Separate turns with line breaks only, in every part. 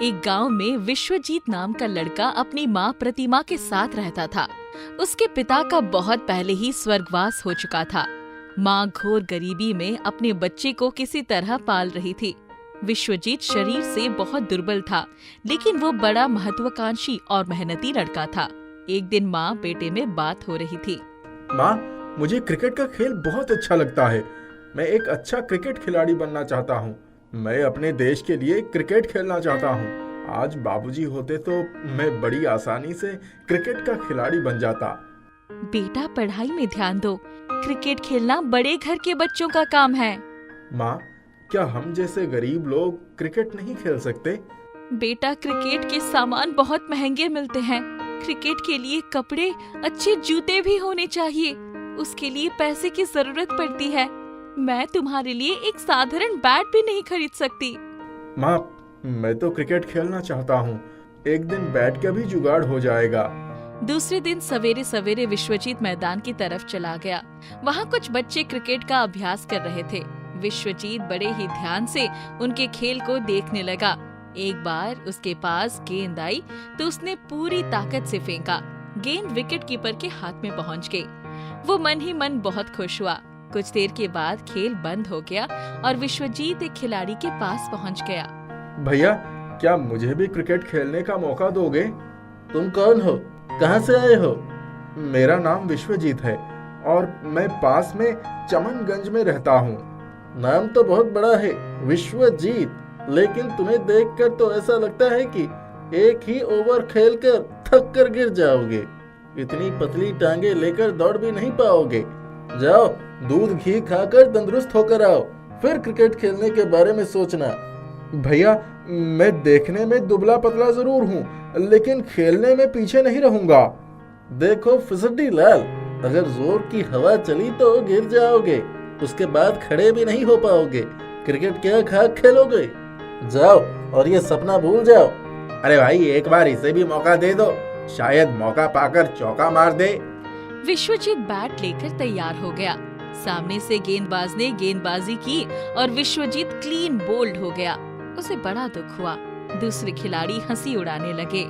एक गांव में विश्वजीत नाम का लड़का अपनी माँ प्रतिमा के साथ रहता था। उसके पिता का बहुत पहले ही स्वर्गवास हो चुका था। माँ घोर गरीबी में अपने बच्चे को किसी तरह पाल रही थी। विश्वजीत शरीर से बहुत दुर्बल था, लेकिन वो बड़ा महत्वाकांक्षी और मेहनती लड़का था। एक दिन माँ बेटे में बात हो रही थी।
माँ, मुझे क्रिकेट का खेल बहुत अच्छा लगता है। मैं एक अच्छा क्रिकेट खिलाड़ी बनना चाहता हूँ। मैं अपने देश के लिए क्रिकेट खेलना चाहता हूँ। आज बाबूजी होते तो मैं बड़ी आसानी से क्रिकेट का खिलाड़ी बन जाता।
बेटा, पढ़ाई में ध्यान दो। क्रिकेट खेलना बड़े घर के बच्चों का काम है।
माँ, क्या हम जैसे गरीब लोग क्रिकेट नहीं खेल सकते?
बेटा, क्रिकेट के सामान बहुत महंगे मिलते हैं। क्रिकेट के लिए कपड़े, अच्छे जूते भी होने चाहिए। उसके लिए पैसे की जरूरत पड़ती है। मैं तुम्हारे लिए एक साधारण बैट भी नहीं खरीद सकती।
माँ, मैं तो क्रिकेट खेलना चाहता हूँ। एक दिन बैट का भी जुगाड़ हो जाएगा।
दूसरे दिन सवेरे सवेरे विश्वजीत मैदान की तरफ चला गया। वहाँ कुछ बच्चे क्रिकेट का अभ्यास कर रहे थे। विश्वजीत बड़े ही ध्यान से उनके खेल को देखने लगा। एक बार उसके पास गेंद आई तो उसने पूरी ताकत से फेंका। गेंद विकेट कीपर के हाथ में पहुंच गई। वो मन ही मन बहुत खुश हुआ। कुछ देर के बाद खेल बंद हो गया और विश्वजीत एक खिलाड़ी के पास पहुंच गया।
भैया, क्या मुझे भी क्रिकेट खेलने का मौका दोगे? तुम कौन हो? कहाँ से आए हो? मेरा नाम विश्वजीत है और मैं पास में चमनगंज में रहता हूँ। नाम तो बहुत बड़ा है, विश्वजीत, लेकिन तुम्हें देखकर तो ऐसा लगता है कि एक ही ओवर खेलकर थक कर गिर जाओगे। इतनी पतली टांगे लेकर दौड़ भी नहीं पाओगे। जाओ, दूध घी खाकर तंदुरुस्त होकर आओ, फिर क्रिकेट खेलने के बारे में सोचना। भैया, मैं देखने में दुबला पतला जरूर हूँ, लेकिन खेलने में पीछे नहीं रहूंगा। देखो फिसड्डी लाल, अगर जोर की हवा चली तो गिर जाओगे। उसके बाद खड़े भी नहीं हो पाओगे। क्रिकेट क्या खाक खेलोगे? जाओ और ये सपना भूल जाओ। अरे भाई, एक बार इसे भी मौका दे दो, शायद मौका पाकर चौका मार दे।
विश्वजीत बैट लेकर तैयार हो गया। सामने से गेंदबाज ने गेंदबाजी की और विश्वजीत क्लीन बोल्ड हो गया। उसे बड़ा दुख हुआ। दूसरे खिलाड़ी हंसी उड़ाने लगे।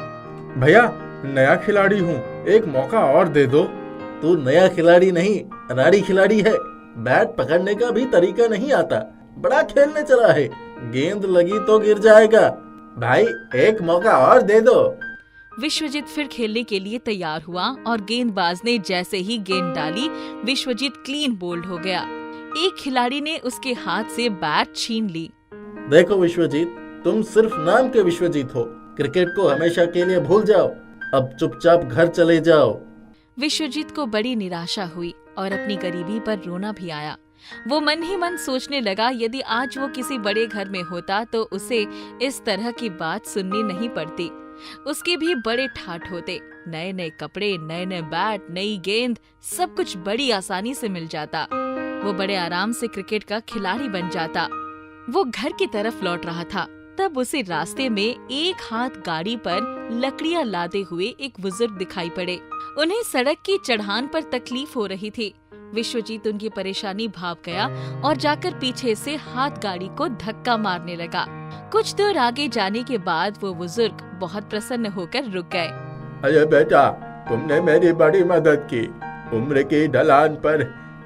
भैया, नया खिलाड़ी हूँ, एक मौका और दे दो। तू नया खिलाड़ी नहीं, अनाड़ी खिलाड़ी है। बैट पकड़ने का भी तरीका नहीं आता। बड़ा खेलने चला है, गेंद लगी तो गिर जाएगा। भाई, एक मौका और दे दो।
विश्वजीत फिर खेलने के लिए तैयार हुआ और गेंदबाज ने जैसे ही गेंद डाली, विश्वजीत क्लीन बोल्ड हो गया। एक खिलाड़ी ने उसके हाथ से बैट छीन ली।
देखो विश्वजीत, तुम सिर्फ नाम के विश्वजीत हो। क्रिकेट को हमेशा के लिए भूल जाओ। अब चुपचाप घर चले जाओ।
विश्वजीत को बड़ी निराशा हुई और अपनी गरीबी पर रोना भी आया। वो मन ही मन सोचने लगा, यदि आज वो किसी बड़े घर में होता तो उसे इस तरह की बात सुननी नहीं पड़ती। उसके भी बड़े ठाठ होते। नए नए कपड़े, नए नए बैट, नई गेंद, सब कुछ बड़ी आसानी से मिल जाता। वो बड़े आराम से क्रिकेट का खिलाड़ी बन जाता। वो घर की तरफ लौट रहा था, तब उसे रास्ते में एक हाथ गाड़ी पर लकड़ियां लादे हुए एक बुजुर्ग दिखाई पड़े। उन्हें सड़क की चढ़ान पर तकलीफ हो रही थी। विश्वजीत उनकी परेशानी भाप गया और जाकर पीछे से हाथ गाड़ी को धक्का मारने लगा। कुछ दूर आगे जाने के बाद वो बुजुर्ग बहुत प्रसन्न होकर रुक गए।
अरे बेटा, तुमने मेरी बड़ी मदद की। उम्र की ढलान पर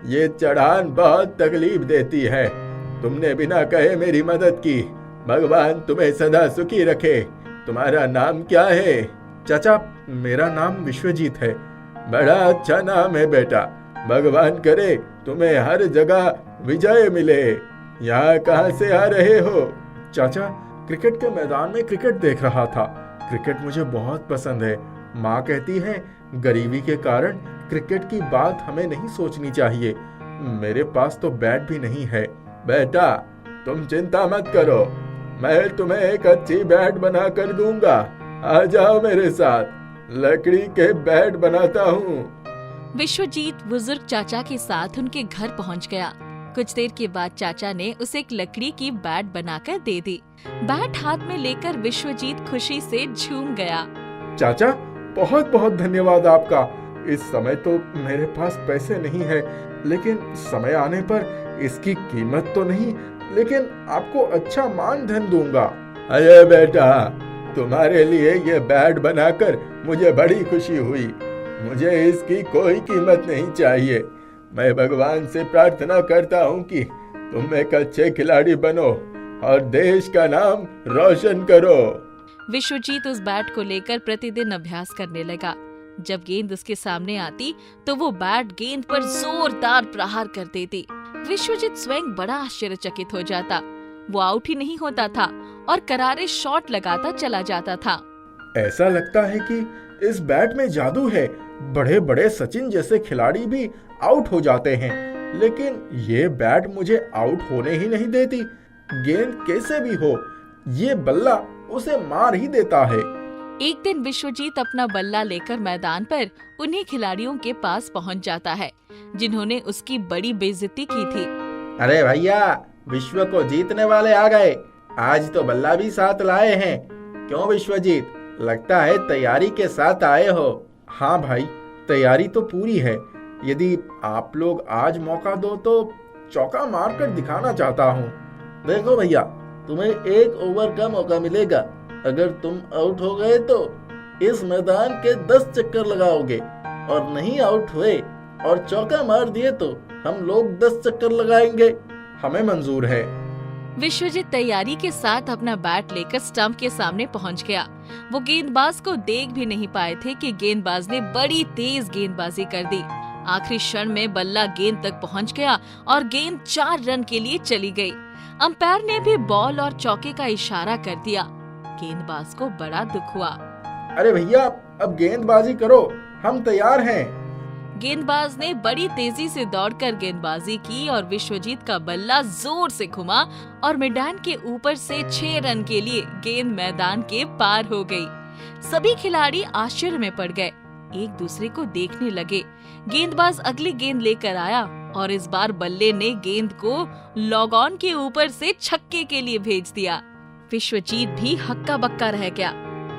ये चढ़ान बहुत तकलीफ देती है। तुमने बिना कहे मेरी मदद की। भगवान तुम्हें सदा सुखी रखे। तुम्हारा नाम क्या है? चाचा, मेरा नाम विश्वजीत है। बड़ा अच्छा नाम है बेटा। भगवान करे तुम्हें हर जगह विजय मिले। यहाँ कहाँ से आ रहे हो? चाचा, क्रिकेट के मैदान में क्रिकेट देख रहा था। क्रिकेट मुझे बहुत पसंद है। माँ कहती है गरीबी के कारण क्रिकेट की बात हमें नहीं सोचनी चाहिए। मेरे पास तो बैट भी नहीं है। बेटा, तुम चिंता मत करो, मैं तुम्हें एक अच्छी बैट बना कर दूंगा। आ जाओ मेरे साथ, लकड़ी के बैट बनाता हूँ।
विश्वजीत बुजुर्ग चाचा के साथ उनके घर पहुंच गया। कुछ देर के बाद चाचा ने उसे एक लकड़ी की बैट बनाकर दे दी। बैट हाथ में लेकर विश्वजीत खुशी से झूम गया।
चाचा, बहुत बहुत धन्यवाद आपका। इस समय तो मेरे पास पैसे नहीं है, लेकिन समय आने पर इसकी कीमत तो नहीं, लेकिन आपको अच्छा मान धन दूंगा। अरे बेटा, तुम्हारे लिए ये बैट बनाकर मुझे बड़ी खुशी हुई। मुझे इसकी कोई कीमत नहीं चाहिए। मैं भगवान से प्रार्थना करता हूँ कि तुम एक अच्छे खिलाड़ी बनो और देश का नाम रोशन करो।
विश्वजीत उस बैट को लेकर प्रतिदिन अभ्यास करने लगा। जब गेंद उसके सामने आती तो वो बैट गेंद पर जोरदार प्रहार कर देती। विश्वजीत स्वयं बड़ा आश्चर्यचकित हो जाता। वो आउट ही नहीं होता था और करारे शॉट लगाता चला जाता था।
ऐसा लगता है कि इस बैट में जादू है। बड़े बड़े सचिन जैसे खिलाड़ी भी आउट हो जाते हैं, लेकिन ये बैट मुझे आउट होने ही नहीं देती। गेंद कैसे भी हो, ये बल्ला उसे मार ही देता है।
एक दिन विश्वजीत अपना बल्ला लेकर मैदान पर उन्हीं खिलाड़ियों के पास पहुंच जाता है जिन्होंने उसकी बड़ी बेइज्जती की थी।
अरे भैया, विश्व को जीतने वाले आ गए। आज तो बल्ला भी साथ लाए हैं। क्यों विश्वजीत, लगता है तैयारी के साथ आए हो। हाँ भाई, तैयारी तो पूरी है। यदि आप लोग आज मौका दो तो चौका मार कर दिखाना चाहता हूँ। देखो भैया, तुम्हें एक ओवर का मौका मिलेगा। अगर तुम आउट हो गए तो इस मैदान के 10 चक्कर लगाओगे, और नहीं आउट हुए और चौका मार दिए तो हम लोग 10 चक्कर लगाएंगे। हमें मंजूर है।
विश्वजीत तैयारी के साथ अपना बैट लेकर स्टंप के सामने पहुंच गया। वो गेंदबाज को देख भी नहीं पाए थे कि गेंदबाज ने बड़ी तेज गेंदबाजी कर दी। आखिरी क्षण में बल्ला गेंद तक पहुंच गया और गेंद 4 रन के लिए चली गई। अंपायर ने भी बॉल और चौके का इशारा कर दिया। गेंदबाज को बड़ा दुख हुआ।
अरे भैया, अब गेंदबाजी करो, हम तैयार हैं।
गेंदबाज ने बड़ी तेजी से दौड़कर गेंदबाजी की और विश्वजीत का बल्ला जोर से घुमा और मैदान के ऊपर से 6 रन के लिए गेंद मैदान के पार हो गई। सभी खिलाड़ी आश्चर्य में पड़ गए, एक दूसरे को देखने लगे। गेंदबाज अगली गेंद लेकर आया और इस बार बल्ले ने गेंद को लॉग ऑन के ऊपर से छक्के के लिए भेज दिया। विश्वजीत भी हक्का बक्का रह गया।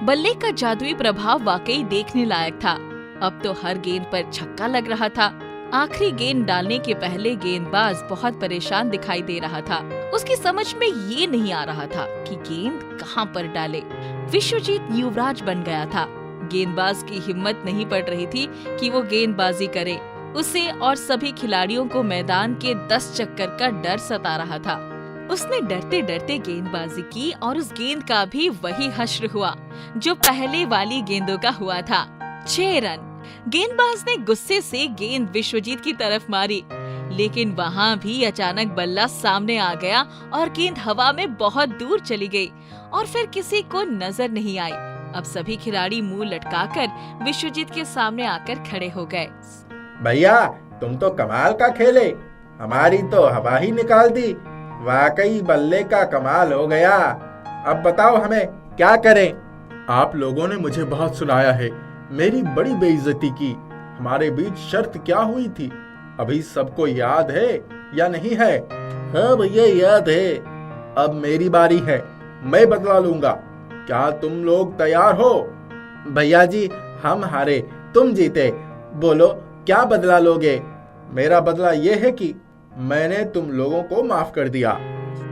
बल्ले का जादुई प्रभाव वाकई देखने लायक था। अब तो हर गेंद पर छक्का लग रहा था। आखिरी गेंद डालने के पहले गेंदबाज बहुत परेशान दिखाई दे रहा था। उसकी समझ में ये नहीं आ रहा था कि गेंद कहां पर डाले। विश्वजीत युवराज बन गया था। गेंदबाज की हिम्मत नहीं पड़ रही थी कि वो गेंदबाजी करे। उसे और सभी खिलाड़ियों को मैदान के 10 चक्कर का डर सता रहा था। उसने डरते डरते गेंदबाजी की और उस गेंद का भी वही हश्र हुआ जो पहले वाली गेंदों का हुआ था। 6 रन। गेंदबाज ने गुस्से से गेंद विश्वजीत की तरफ मारी, लेकिन वहाँ भी अचानक बल्ला सामने आ गया और गेंद हवा में बहुत दूर चली गई और फिर किसी को नजर नहीं आई। अब सभी खिलाड़ी मुंह लटकाकर विश्वजीत के सामने आकर खड़े हो गए।
भैया, तुम तो कमाल का खेले, हमारी तो हवा ही निकाल दी। वाकई बल्ले का कमाल हो गया। अब बताओ हमें क्या करें। आप लोगों ने मुझे बहुत सुनाया है, मेरी बड़ी बेइज्जती की। हमारे बीच शर्त क्या हुई थी, अभी सबको याद है या नहीं है? हाँ भैया, याद है। अब मेरी बारी है, मैं बदला लूंगा। क्या तुम लोग तैयार हो? भैया जी, हम हारे, तुम जीते। बोलो, क्या बदला लोगे? मेरा बदला ये है कि मैंने तुम लोगों को माफ कर दिया।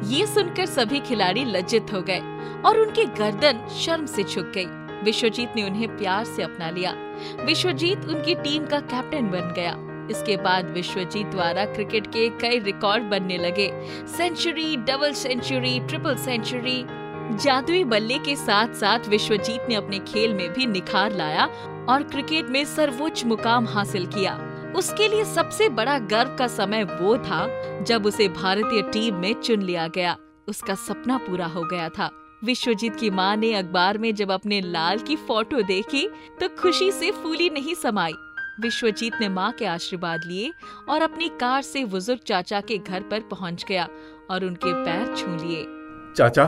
ये सुनकर सभी खिलाड़ी लज्जित हो गए और उनकी गर्दन शर्म से झुक गई। विश्वजीत ने उन्हें प्यार से अपना लिया। विश्वजीत उनकी टीम का कैप्टन बन गया। इसके बाद विश्वजीत द्वारा क्रिकेट के कई रिकॉर्ड बनने लगे। Century, double century, triple century. जादुई बल्ले के साथ साथ विश्वजीत ने अपने खेल में भी निखार लाया और क्रिकेट में सर्वोच्च मुकाम हासिल किया। उसके लिए सबसे बड़ा गर्व का समय वो था जब उसे भारतीय टीम में चुन लिया गया। उसका सपना पूरा हो गया था। विश्वजीत की मां ने अखबार में जब अपने लाल की फोटो देखी तो खुशी से फूली नहीं समाई। विश्वजीत ने मां के आशीर्वाद लिए और अपनी कार से बुजुर्ग चाचा के घर पर पहुंच गया और उनके पैर छू लिए।
चाचा,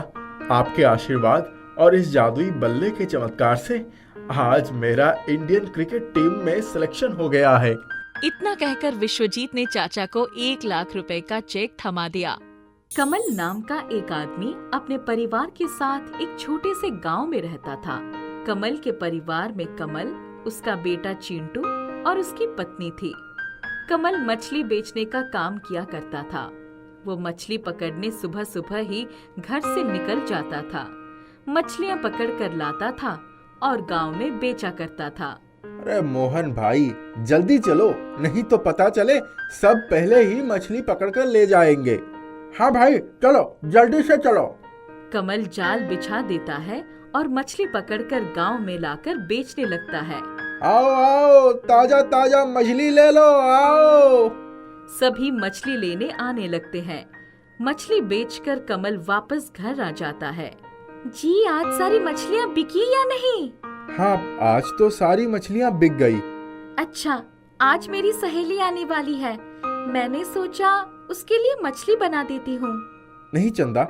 आपके आशीर्वाद और इस जादुई बल्ले के चमत्कार से आज मेरा इंडियन क्रिकेट टीम में सिलेक्शन हो गया है।
इतना कहकर विश्वजीत ने चाचा को 1 लाख रुपए का चेक थमा दिया। कमल नाम का एक आदमी अपने परिवार के साथ एक छोटे से गांव में रहता था। कमल के परिवार में कमल, उसका बेटा चिंटू और उसकी पत्नी थी। कमल मछली बेचने का काम किया करता था। वो मछली पकड़ने सुबह सुबह ही घर से निकल जाता था। मछलियाँ पकड़ कर लाता था और गांव में बेचा करता था।
अरे मोहन भाई, जल्दी चलो, नहीं तो पता चले सब पहले ही मछली पकड़कर ले जाएंगे। हाँ भाई चलो, जल्दी से चलो।
कमल जाल बिछा देता है और मछली पकड़कर गांव में लाकर बेचने लगता है।
आओ आओ, ताजा ताजा मछली ले लो, आओ।
सभी मछली लेने आने लगते हैं। मछली बेचकर कमल वापस घर आ जाता है। जी, आज सारी मछलियाँ बिकी या नहीं?
हाँ, आज तो सारी मछलियाँ बिक गई।
अच्छा, आज मेरी सहेली आने वाली है, मैंने सोचा उसके लिए मछली बना देती हूँ।
नहीं चंदा,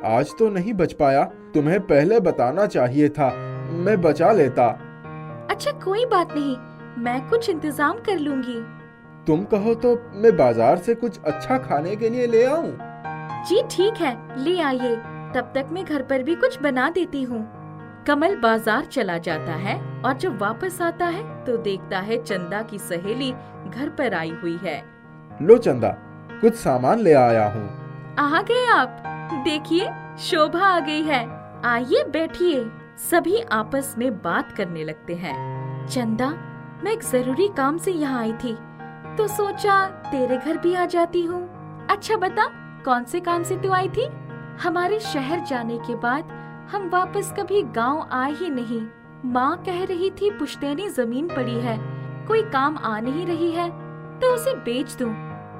आज तो नहीं बच पाया, तुम्हें पहले बताना चाहिए था, मैं बचा लेता।
अच्छा कोई बात नहीं, मैं कुछ इंतजाम कर लूंगी।
तुम कहो तो मैं बाजार से कुछ अच्छा खाने के लिए ले आऊं?
जी ठीक है, ले आइए, तब तक मैं घर पर भी कुछ बना देती हूँ। कमल बाजार चला जाता है और जब वापस आता है तो देखता है चंदा की सहेली घर पर आई हुई है।
लो चंदा, कुछ सामान ले आया हूँ।
आ गए आप? देखिए, शोभा आ गई है, आइए बैठिए। सभी आपस में बात करने लगते हैं। चंदा, मैं एक जरूरी काम से यहाँ आई थी, तो सोचा तेरे घर भी आ जाती हूँ। अच्छा बता, कौन से काम से तू आई थी? हमारे शहर जाने के बाद हम वापस कभी गांव आए ही नहीं। माँ कह रही थी पुश्तैनी जमीन पड़ी है, कोई काम आ नहीं रही है, तो उसे बेच दूं।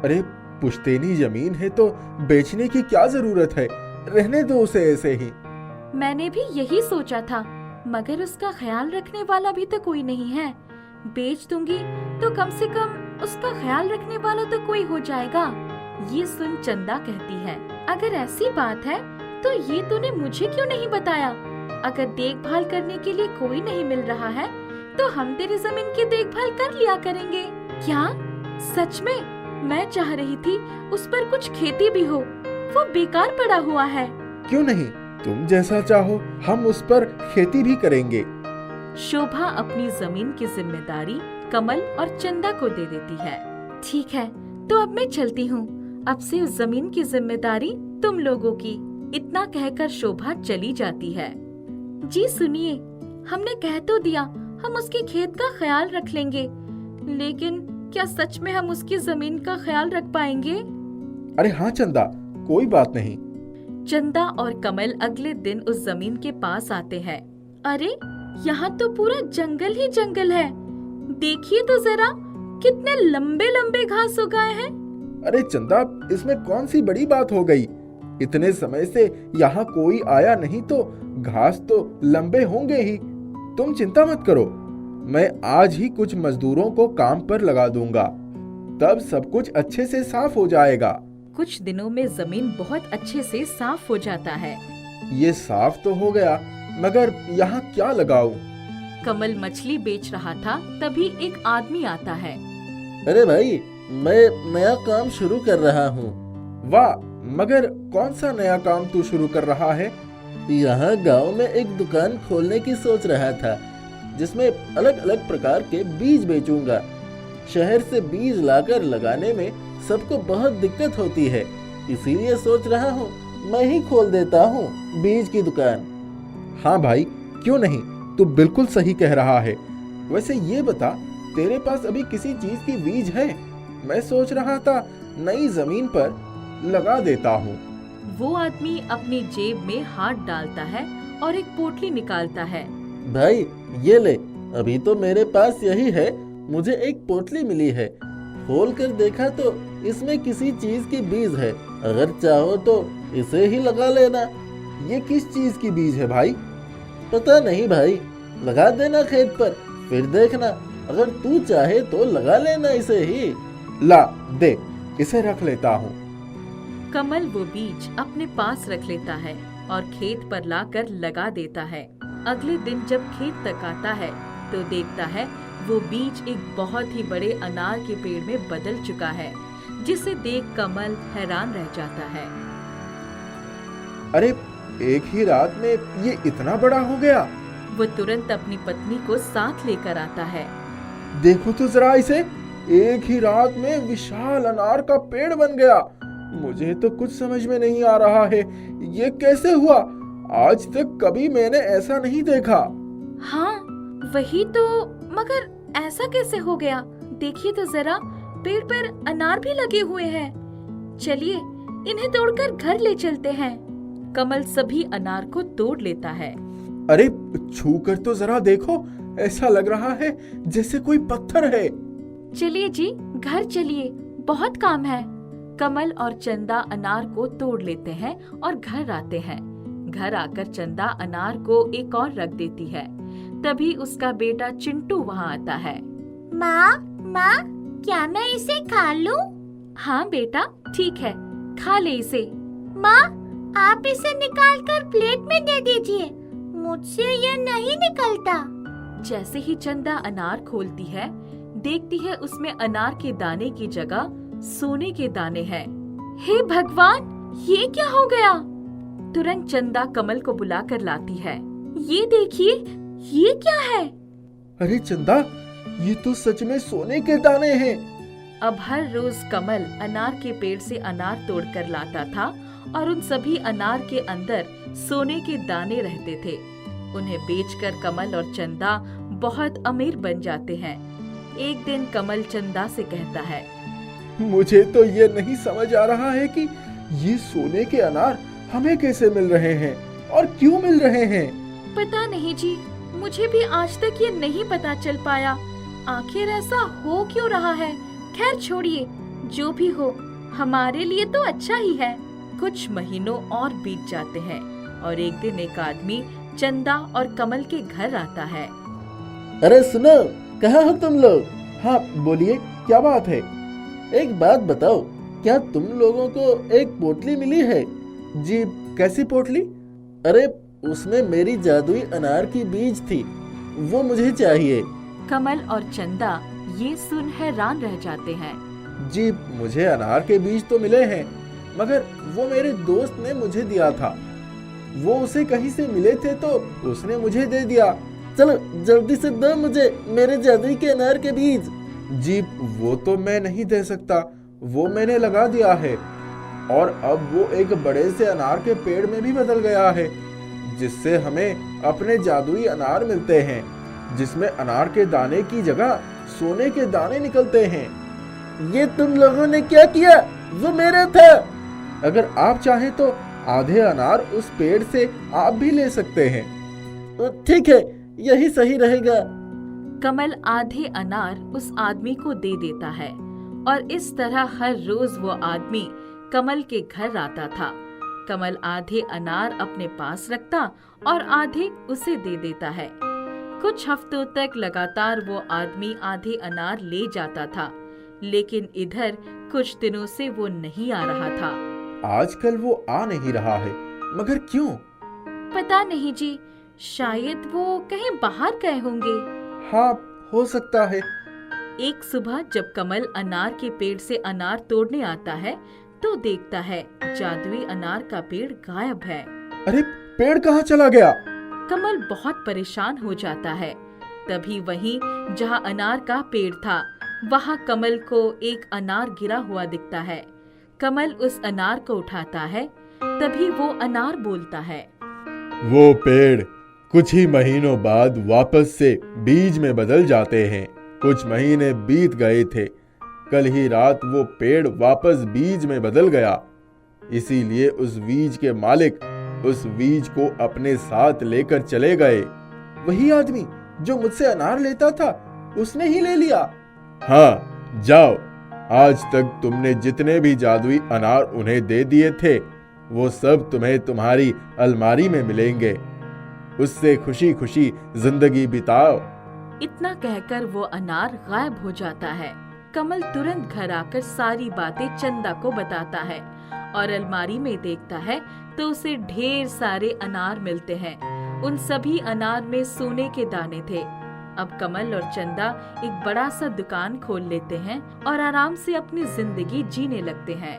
अरे पुश्तैनी जमीन है तो बेचने की क्या जरूरत है, रहने दो उसे ऐसे ही।
मैंने भी यही सोचा था, मगर उसका ख्याल रखने वाला भी तो कोई नहीं है। बेच दूंगी तो कम से कम उसका ख्याल रखने वाला तो कोई हो जाएगा। ये सुन चंदा कहती है, अगर ऐसी बात है तो ये तूने मुझे क्यों नहीं बताया? अगर देखभाल करने के लिए कोई नहीं मिल रहा है तो हम तेरी जमीन की देखभाल कर लिया करेंगे। क्या सच में? मैं चाह रही थी उस पर कुछ खेती भी हो, वो बेकार पड़ा हुआ है।
क्यों नहीं, तुम जैसा चाहो हम उस पर खेती भी करेंगे।
शोभा अपनी जमीन की जिम्मेदारी कमल और चंदा को दे देती है। ठीक है, तो अब मैं चलती हूँ, अब से उस जमीन की जिम्मेदारी तुम लोगों की। इतना कहकर शोभा चली जाती है। जी सुनिए, हमने कह तो दिया हम उसके खेत का ख्याल रख लेंगे, लेकिन क्या सच में हम उसकी जमीन का ख्याल रख पाएंगे?
अरे हाँ चंदा, कोई बात नहीं।
चंदा और कमल अगले दिन उस जमीन के पास आते हैं। अरे यहाँ तो पूरा जंगल ही जंगल है, देखिए तो जरा, कितने लंबे लंबे घास उगाए हैं।
अरे चंदा, इसमें कौन सी बड़ी बात हो गई, इतने समय से यहाँ कोई आया नहीं तो घास तो लंबे होंगे ही। तुम चिंता मत करो, मैं आज ही कुछ मजदूरों को काम पर लगा दूंगा, तब सब कुछ अच्छे से साफ हो जाएगा।
कुछ दिनों में जमीन बहुत अच्छे से साफ हो जाता है।
ये साफ तो हो गया, मगर यहाँ क्या लगाऊं?
कमल मछली बेच रहा था, तभी एक आदमी आता है।
अरे भाई, मैं नया काम शुरू कर रहा हूँ। वाह, मगर कौन सा नया काम तू शुरू कर रहा है? यहाँ गांव में एक दुकान खोलने की सोच रहा था, जिसमें अलग अलग प्रकार के बीज बेचूंगा। शहर से बीज लाकर लगाने में सबको बहुत दिक्कत होती है, इसीलिए सोच रहा हूँ मैं ही खोल देता हूँ बीज की दुकान। हाँ भाई, क्यों नहीं, तू बिल्कुल सही कह रहा है। वैसे ये बता, तेरे पास अभी किसी चीज की बीज है? मैं सोच रहा था नई जमीन पर लगा देता हूँ।
वो आदमी अपनी जेब में हाथ डालता है और एक पोटली निकालता है।
भाई ये ले, अभी तो मेरे पास यही है, मुझे एक पोटली मिली है, खोल कर देखा तो इसमें किसी चीज की बीज है, अगर चाहो तो इसे ही लगा लेना। ये किस चीज की बीज है भाई? पता नहीं भाई, लगा देना खेत पर, फिर देखना, अगर तू चाहे तो लगा लेना इसे ही। ला दे, इसे रख लेता हूँ।
कमल वो बीज अपने पास रख लेता है और खेत पर लाकर लगा देता है। अगले दिन जब खेत तक आता है तो देखता है वो बीज एक बहुत ही बड़े अनार के पेड़ में बदल चुका है, जिसे देख कमल हैरान रह जाता है।
अरे एक ही रात में ये इतना बड़ा हो गया?
वो तुरंत अपनी पत्नी को साथ लेकर आता है।
देखो तो जरा इसे, एक ही रात में विशाल अनार का पेड़ बन गया। मुझे तो कुछ समझ में नहीं आ रहा है, ये कैसे हुआ? आज तक कभी मैंने ऐसा नहीं देखा।
हाँ वही तो, मगर ऐसा कैसे हो गया? देखिए तो जरा, पेड़ पर अनार भी लगे हुए हैं। चलिए इन्हें तोड़कर घर ले चलते हैं। कमल सभी अनार को तोड़ लेता है।
अरे छू कर तो जरा देखो, ऐसा लग रहा है जैसे कोई पत्थर है।
चलिए जी, घर चलिए, बहुत काम है। कमल और चंदा अनार को तोड़ लेते हैं और घर आते हैं। घर आकर चंदा अनार को एक और रख देती है। तभी उसका बेटा चिंटू वहाँ आता है।
माँ, क्या मैं इसे खा लूं?
हाँ बेटा, ठीक है, खा ले इसे।
माँ, आप इसे निकाल कर प्लेट में दे दीजिए, मुझसे ये नहीं निकलता।
जैसे ही चंदा अनार खोलती है, देखती है उसमें अनार के दाने की जगह सोने के दाने हैं। हे भगवान, ये क्या हो गया? तुरंत चंदा कमल को बुला कर लाती है। ये देखिए, ये क्या है?
अरे चंदा, ये तो सच में सोने के दाने हैं।
अब हर रोज कमल अनार के पेड़ से अनार तोड़ कर लाता था और उन सभी अनार के अंदर सोने के दाने रहते थे। उन्हें बेचकर कमल और चंदा बहुत अमीर बन जाते हैं। एक दिन कमल चंदा से कहता है,
मुझे तो ये नहीं समझ आ रहा है कि ये सोने के अनार हमें कैसे मिल रहे हैं और क्यों मिल रहे हैं।
पता नहीं जी, मुझे भी आज तक ये नहीं पता चल पाया। आखिर ऐसा हो क्यों रहा है? खैर छोड़िए, जो भी हो हमारे लिए तो अच्छा ही है। कुछ महीनों और बीत जाते हैं और एक दिन एक आदमी चंदा और कमल के घर आता है।
अरे सुनो, कहाँ हो तुम लोग? हाँ बोलिए, क्या बात है? एक बात बताओ, क्या तुम लोगों को एक पोटली मिली है? जी, कैसी पोटली? अरे उसमें मेरी जादुई अनार की बीज थी, वो मुझे चाहिए।
कमल और चंदा ये सुन हैरान रह जाते हैं।
जी, मुझे अनार के बीज तो मिले हैं, मगर वो मेरे दोस्त ने मुझे दिया था। वो उसे कहीं से मिले थे तो उसने मुझे दे दिया। चलो जल्दी से दो मुझे मेरे जादुई के अनार के बीज। जी, वो तो मैं नहीं दे सकता, वो मैंने लगा दिया है और अब वो एक बड़े से अनार के पेड़ में भी बदल गया है, जिससे हमें अपने जादुई अनार मिलते हैं, जिसमें अनार के दाने की जगह सोने के दाने निकलते हैं। ये तुम लोगों ने क्या किया? वो मेरा था। अगर आप चाहें तो आधे अनार उस पेड़ से आप भी ले सकते हैं। ठीक है, यही सही रहेगा।
कमल आधे अनार उस आदमी को दे देता है और इस तरह हर रोज वो आदमी कमल के घर आता था। कमल आधे अनार अपने पास रखता और आधे उसे दे देता है। कुछ हफ्तों तक लगातार वो आदमी आधे अनार ले जाता था, लेकिन इधर कुछ दिनों से वो नहीं आ रहा था।
आजकल वो आ नहीं रहा है, मगर क्यों?
पता नहीं जी, शायद वो कहीं बाहर गए होंगे।
हाँ, हो सकता है।
एक सुबह जब कमल अनार के पेड़ से अनार तोड़ने आता है तो देखता है जादुई अनार का पेड़ गायब है।
अरे पेड़ कहाँ चला गया?
कमल बहुत परेशान हो जाता है। तभी वहीं जहाँ अनार का पेड़ था, वहाँ कमल को एक अनार गिरा हुआ दिखता है। कमल उस अनार को उठाता है। तभी वो अनार बोलता है,
वो पेड़ कुछ ही महीनों बाद वापस से बीज में बदल जाते हैं। कुछ महीने बीत गए थे, कल ही रात वो पेड़ वापस बीज में बदल गया। इसीलिए उस बीज के मालिक उस बीज को अपने साथ लेकर चले गए। वही आदमी जो मुझसे अनार लेता था, उसने ही ले लिया। हाँ, जाओ, आज तक तुमने जितने भी जादुई अनार उन्हें दे दिए थे, वो सब तुम्हें तुम्हारी अलमारी में मिलेंगे। उससे खुशी खुशी जिंदगी बिताओ।
इतना कहकर वो अनार गायब हो जाता है। कमल तुरंत घर आकर सारी बातें चंदा को बताता है और अलमारी में देखता है तो उसे ढेर सारे अनार मिलते हैं। उन सभी अनार में सोने के दाने थे। अब कमल और चंदा एक बड़ा सा दुकान खोल लेते हैं और आराम से अपनी जिंदगी जीने लगते हैं।